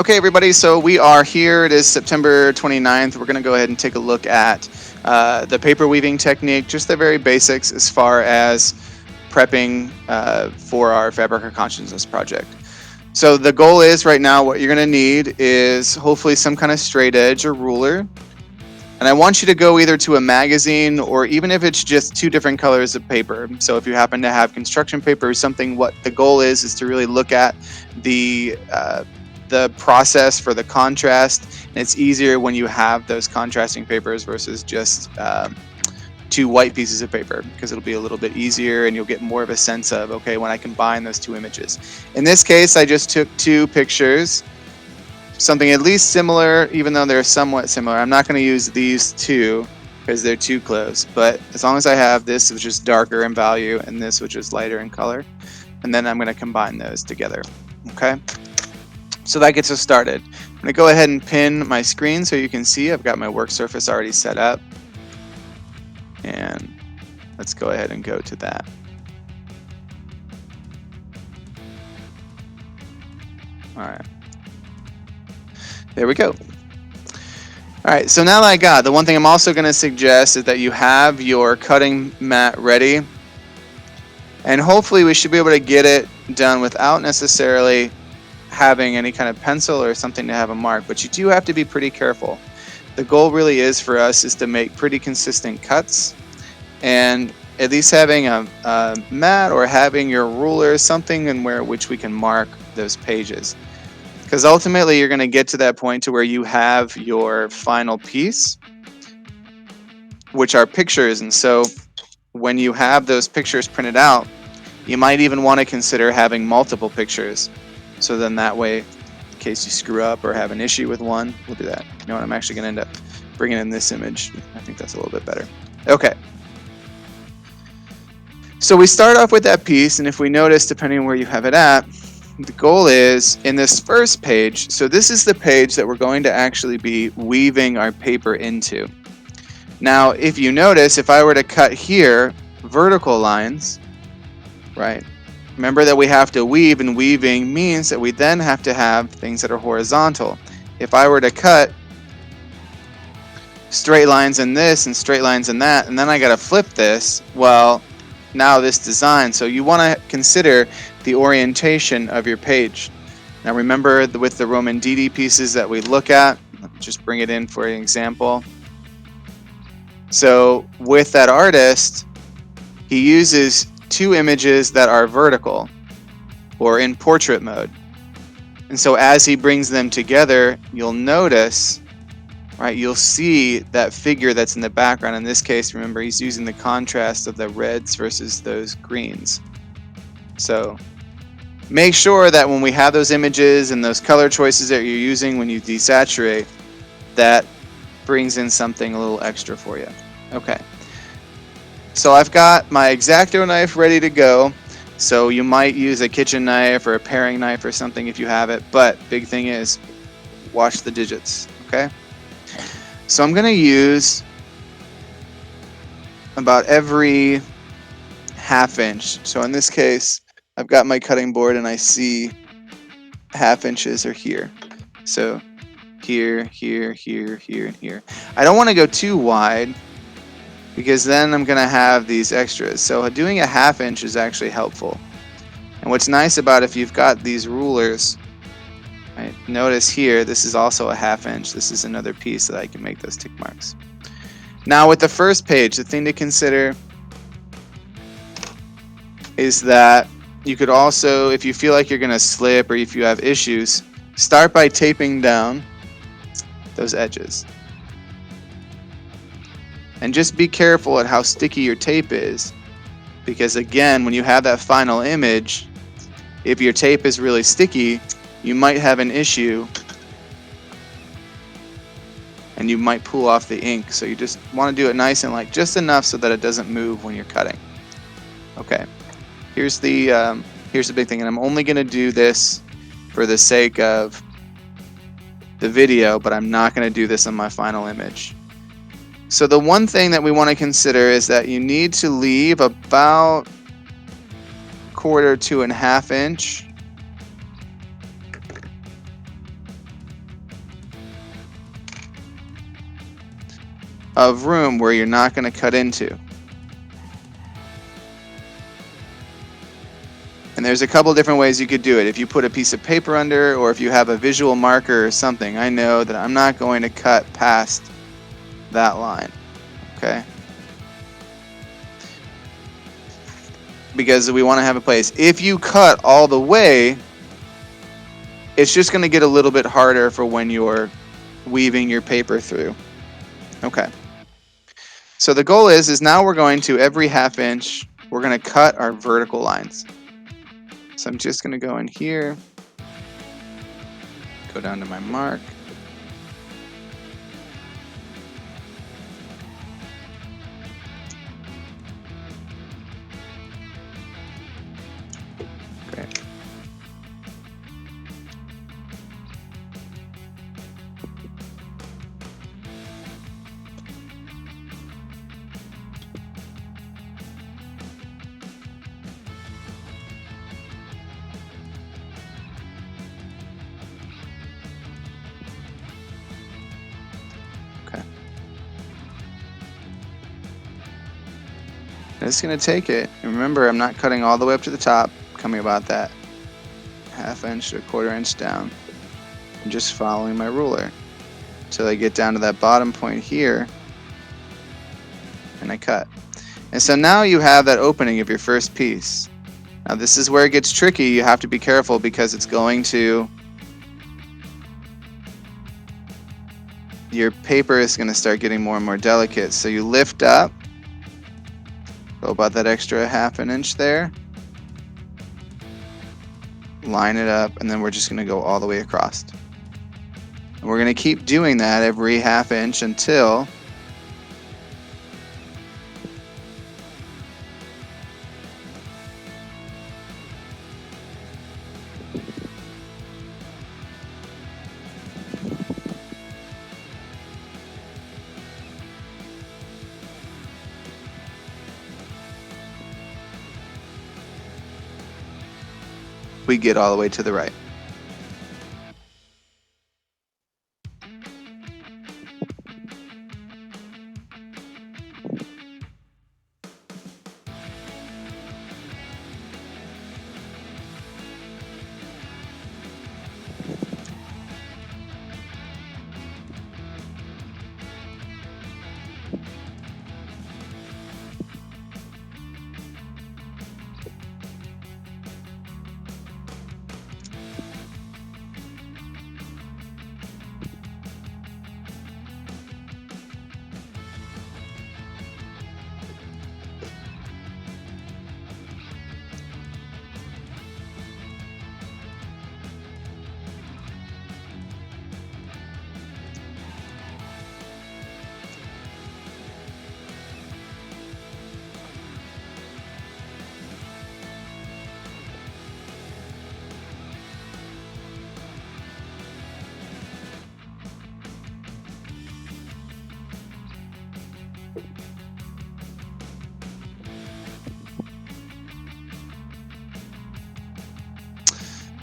Okay, everybody, so we are here. It is September 29th. We're going to go ahead and take a look at the paper weaving technique, just the very basics as far as prepping for our Fabric of Consciousness project. So the goal is right now what you're going to need is hopefully some kind of straight edge or ruler. And I want you to go either to a magazine or even if it's just two different colors of paper. So if you happen to have construction paper or something, what the goal is to really look at the process for the contrast. And it's easier when you have those contrasting papers versus just two white pieces of paper, because it'll be a little bit easier and you'll get more of a sense of, okay, when I combine those two images. In this case, I just took two pictures, something at least similar, even though they're somewhat similar. I'm not going to use these two because they're too close, but as long as I have this, which is darker in value, and this, which is lighter in color, and then I'm going to combine those together. Okay. So that gets us started. I'm going to go ahead and pin my screen so you can see I've got my work surface already set up. And let's go ahead and go to that. All right. There we go. All right, so now that I got, the one thing I'm also going to suggest is that you have your cutting mat ready. And hopefully we should be able to get it done without necessarily having any kind of pencil or something to have a mark, but you do have to be pretty careful. The goal really is for us is to make pretty consistent cuts, and at least having a mat or having your ruler, something in which we can mark those pages, because ultimately you're going to get to that point to where you have your final piece, which are pictures. And so when you have those pictures printed out, you might even want to consider having multiple pictures. So then that way, in case you screw up or have an issue with one, we'll do that. You know what, I'm actually going to end up bringing in this image. I think that's a little bit better. Okay. So we start off with that piece, and if we notice, depending on where you have it at, the goal is in this first page, so this is the page that we're going to actually be weaving our paper into. Now, if you notice, if I were to cut here, vertical lines, right? Remember that we have to weave, and weaving means that we then have to have things that are horizontal. If I were to cut straight lines in this and straight lines in that, and then I got to flip this, well, now this design. So you want to consider the orientation of your page. Now remember with the Roman DD pieces that we look at, just bring it in for an example. So with that artist, he uses two images that are vertical or in portrait mode. And so as he brings them together, you'll notice, right, you'll see that figure that's in the background. In this case, remember, he's using the contrast of the reds versus those greens. So make sure that when we have those images and those color choices that you're using when you desaturate, that brings in something a little extra for you. Okay. So I've got my X-Acto knife ready to go. So you might use a kitchen knife or a paring knife or something if you have it. But big thing is, watch the digits, okay? So I'm going to use about every ½ inch. So in this case, I've got my cutting board and I see ½ inches are here. So here, here, here, here, and here. I don't want to go too wide, because then I'm going to have these extras. So doing a ½ inch is actually helpful. And what's nice about if you've got these rulers, right, notice here, this is also a ½ inch. This is another piece that I can make those tick marks. Now with the first page, the thing to consider is that you could also, if you feel like you're going to slip or if you have issues, start by taping down those edges. And just be careful at how sticky your tape is, because again, when you have that final image, if your tape is really sticky, you might have an issue and you might pull off the ink. So you just want to do it nice and light, just enough so that it doesn't move when you're cutting. Okay, here's the big thing, and I'm only going to do this for the sake of the video, but I'm not going to do this on my final image. So the one thing that we want to consider is that you need to leave about 1/4 to ½ inch of room where you're not going to cut into. And there's a couple different ways you could do it. If you put a piece of paper under, or if you have a visual marker or something, I know that I'm not going to cut past that line, okay? Because we want to have a place. If you cut all the way, it's just going to get a little bit harder for when you're weaving your paper through. Okay. So the goal is now we're going to, every ½ inch, we're going to cut our vertical lines. So I'm just going to go in here, go down to my mark. Great. I'm just going to take it, and remember, I'm not cutting all the way up to the top, coming about that ½ inch to a ¼ inch down. I'm just following my ruler until I get down to that bottom point here, and I cut. And so now you have that opening of your first piece. Now this is where it gets tricky. You have to be careful because it's going to, your paper is going to start getting more and more delicate. So you lift up, go about that extra ½ inch there, line it up, and then we're just going to go all the way across. And we're going to keep doing that every ½ inch until we get all the way to the right.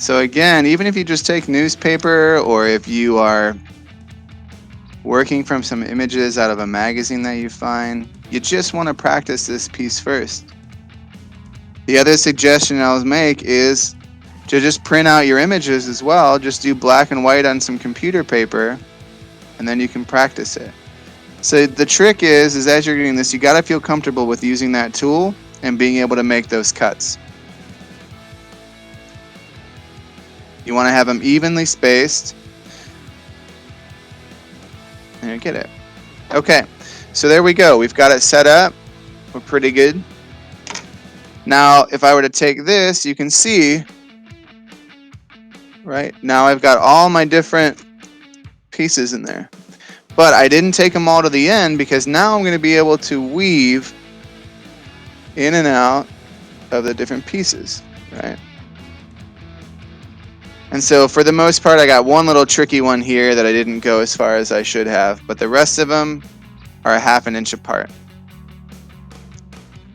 So again, even if you just take newspaper, or if you are working from some images out of a magazine that you find, you just want to practice this piece first. The other suggestion I'll make is to just print out your images as well. Just do black and white on some computer paper, and then you can practice it. So the trick is as you're doing this, you got to feel comfortable with using that tool and being able to make those cuts. You want to have them evenly spaced. And you get it. Okay, so there we go. We've got it set up. We're pretty good. Now, if I were to take this, you can see, right? Now I've got all my different pieces in there. But I didn't take them all to the end because now I'm going to be able to weave in and out of the different pieces, right? And so for the most part, I got one little tricky one here that I didn't go as far as I should have, but the rest of them are a ½ inch apart.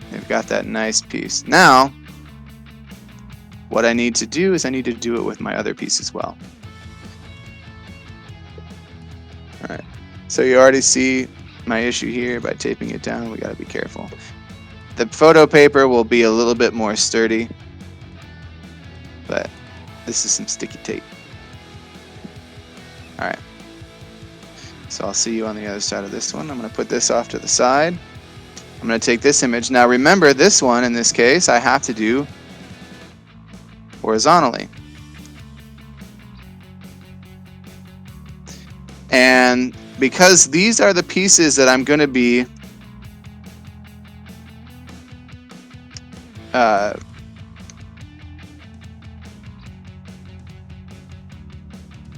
They've got that nice piece. Now, what I need to do is I need to do it with my other piece as well. All right. So you already see my issue here by taping it down. We got to be careful. The photo paper will be a little bit more sturdy, but this is some sticky tape. All right. So I'll see you on the other side of this one. I'm going to put this off to the side. I'm going to take this image. Now remember, this one, in this case, I have to do horizontally. And because these are the pieces that I'm going to be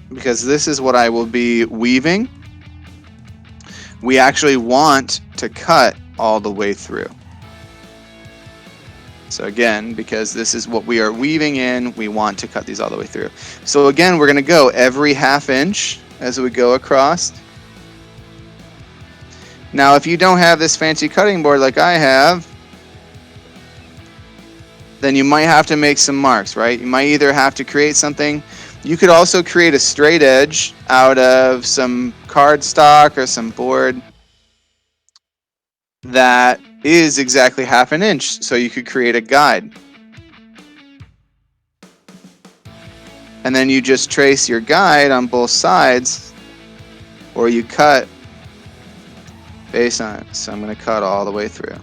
because this is what I will be weaving, we actually want to cut all the way through. So again, because this is what we are weaving in, we want to cut these all the way through. So again, we're going to go every ½ inch as we go across. Now, if you don't have this fancy cutting board like I have, then you might have to make some marks, right? You might either have to create something. You could also create a straight edge out of some cardstock or some board that is exactly ½ inch, so you could create a guide. And then you just trace your guide on both sides, or you cut based on it. So I'm going to cut all the way through.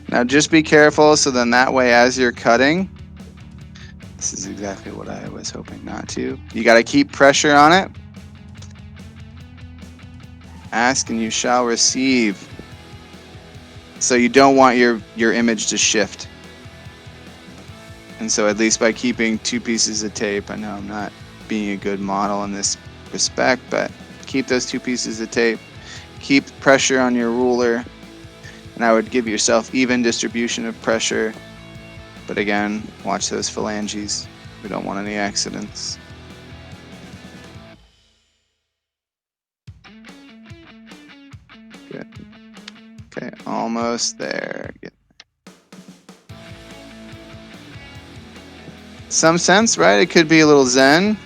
Now just be careful, so then that way as you're cutting, this is exactly what I was hoping not to. You got to keep pressure on it. Ask and you shall receive. So you don't want your image to shift. And so at least by keeping 2 pieces of tape, I know I'm not being a good model in this respect, but keep those 2 pieces of tape. Keep pressure on your ruler. And I would give yourself even distribution of pressure. But again, watch those phalanges. We don't want any accidents. Good. Okay, almost there. Good. Some sense, right? It could be a little zen.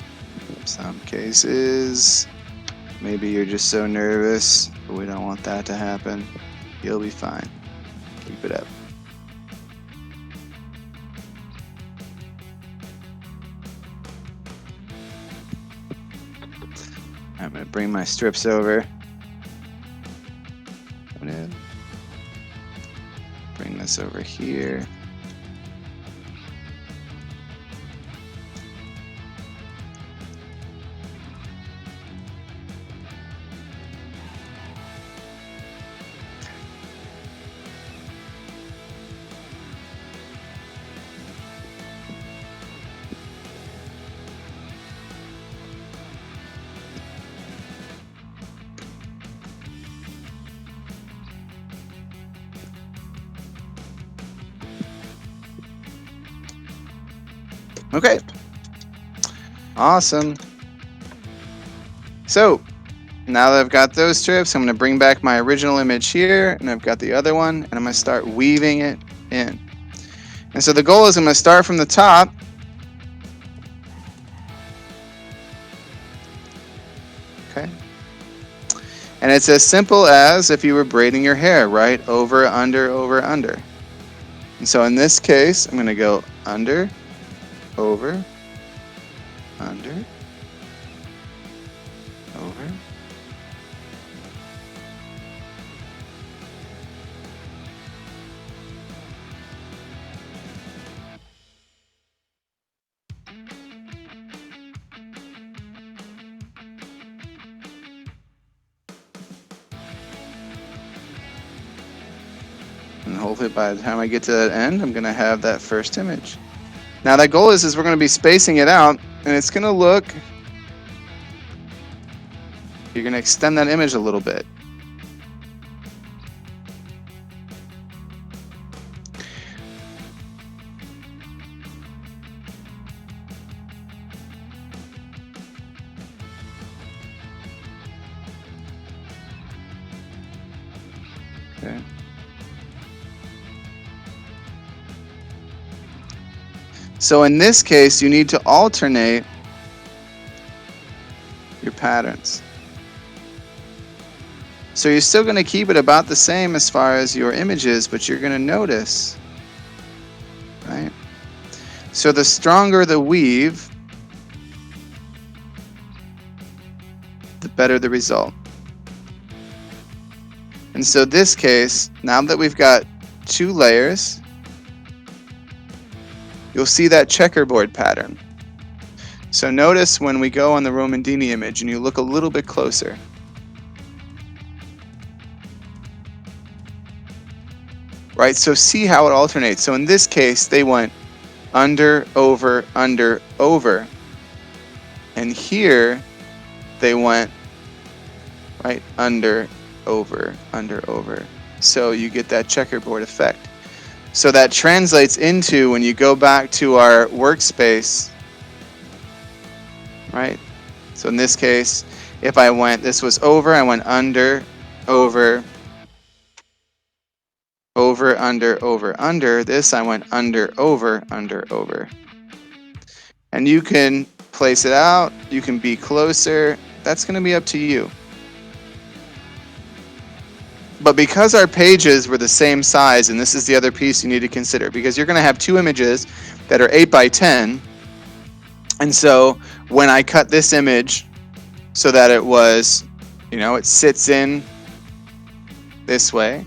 Some cases, maybe you're just so nervous, but we don't want that to happen. You'll be fine. Keep it up. I'm going to bring my strips over. I'm going to bring this over here. Okay. Awesome. So now that I've got those strips, I'm going to bring back my original image here, and I've got the other one, and I'm going to start weaving it in. And so the goal is I'm going to start from the top. Okay. And it's as simple as if you were braiding your hair, right? Over, under, over, under. And so in this case, I'm going to go under, over, under, over, And hopefully by the time I get to that end, I'm going to have that first image. Now that goal is we're going to be spacing it out, and it's going to look, you're going to extend that image a little bit. Okay. So in this case, you need to alternate your patterns. So you're still going to keep it about the same as far as your images, but you're going to notice, right? So the stronger the weave, the better the result. And so this case, now that we've got 2 layers, you'll see that checkerboard pattern. So notice when we go on the Romandini image and you look a little bit closer. Right, so see how it alternates. So in this case, they went under, over, under, over. And here, they went, right, under, over, under, over. So you get that checkerboard effect. So that translates into, when you go back to our workspace, right? So in this case, if I went, this was over, I went under, over, over, under, over, under. This I went under, over, under, over. And you can place it out, you can be closer, that's going to be up to you. But because our pages were the same size, and this is the other piece you need to consider, because you're going to have 2 images that are 8 by 10. And so when I cut this image so that it was, it sits in this way,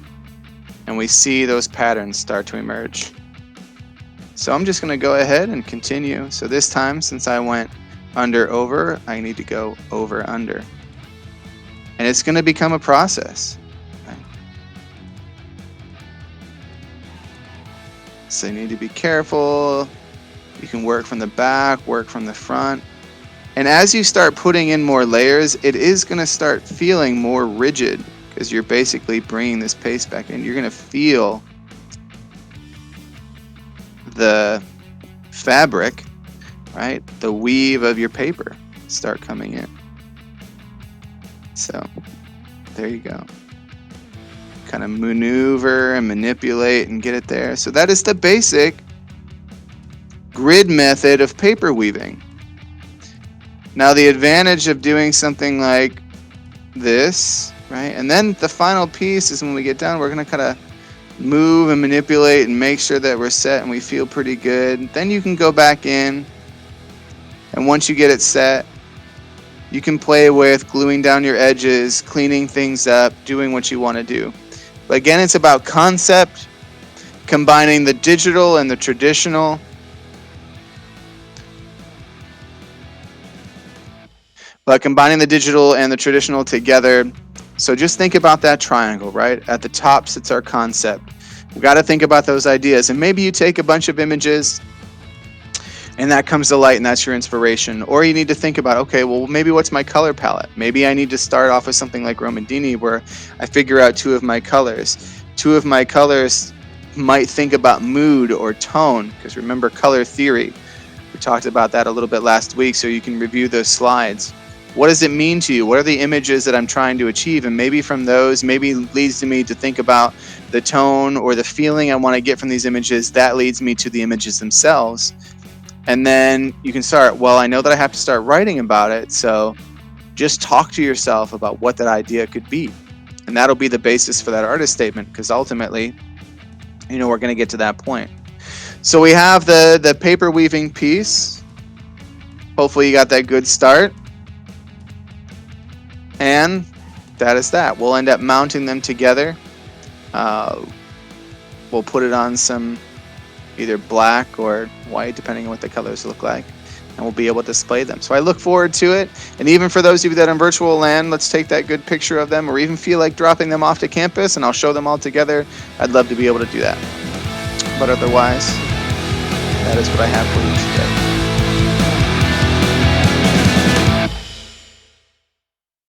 and we see those patterns start to emerge. So I'm just going to go ahead and continue. So this time, since I went under, over, I need to go over, under. And it's going to become a process. So you need to be careful. You can work from the back, work from the front. And as you start putting in more layers, it is going to start feeling more rigid because you're basically bringing this paste back in. You're going to feel the fabric, right? The weave of your paper start coming in. So there you go. Kind of maneuver and manipulate and get it there. So that is the basic grid method of paper weaving. Now the advantage of doing something like this, right? And then the final piece is when we get done, we're going to kind of move and manipulate and make sure that we're set and we feel pretty good. Then you can go back in, and once you get it set, you can play with gluing down your edges, cleaning things up, doing what you want to do. But again, it's about concept, combining the digital and the traditional. But combining the digital and the traditional together. So just think about that triangle, right? At the top sits our concept. We've got to think about those ideas. And maybe you take a bunch of images and that comes to light and that's your inspiration. Or you need to think about, okay, well, maybe what's my color palette? Maybe I need to start off with something like Romandini where I figure out 2 of my colors. 2 of my colors might think about mood or tone, because remember color theory. We talked about that a little bit last week, so you can review those slides. What does it mean to you? What are the images that I'm trying to achieve? And maybe from those, maybe leads to me to think about the tone or the feeling I want to get from these images. That leads me to the images themselves. And then you can start, well, I know that I have to start writing about it, so just talk to yourself about what that idea could be. And that'll be the basis for that artist statement, because ultimately, we're going to get to that point. So we have the paper weaving piece. Hopefully you got that good start. And that is that. We'll end up mounting them together. We'll put it on some either black or white, depending on what the colors look like. and we'll be able to display them. So I look forward to it. And even for those of you that are in virtual land, let's take that good picture of them, or even feel like dropping them off to campus and I'll show them all together. I'd love to be able to do that. But otherwise, that is what I have for you today.